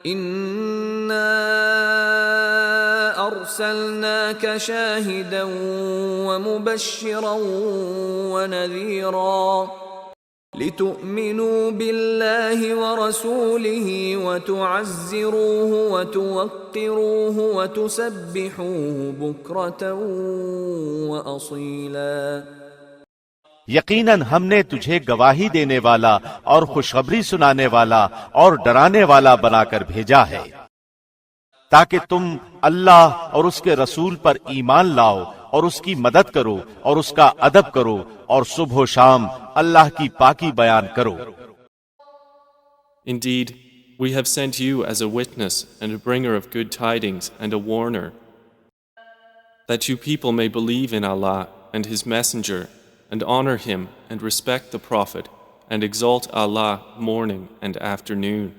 इन्ना अर्सलनाक शाहिदन व मुबश्शिरन व नज़ीरा लितुअ्मिनू बिल्लाहि व रसूलिहि व तुअज़्ज़िरूहु व तुवक्किरूहु व तुसब्बिहूहु बुक्रतन व असीला। यकीनन हमने तुझे गवाही देने वाला और खुशखबरी सुनाने वाला और डराने वाला बनाकर भेजा है, ताकि तुम अल्लाह और उसके रसूल पर ईमान लाओ और उसकी मदद करो और उसका अदब करो और सुबह शाम अल्लाह की पाकी बयान करो। Indeed, we have sent you as a witness and a bringer of good tidings and a warner, that you people may believe in Allah and His Messenger and honor Him and respect the Prophet and exalt Allah morning and afternoon.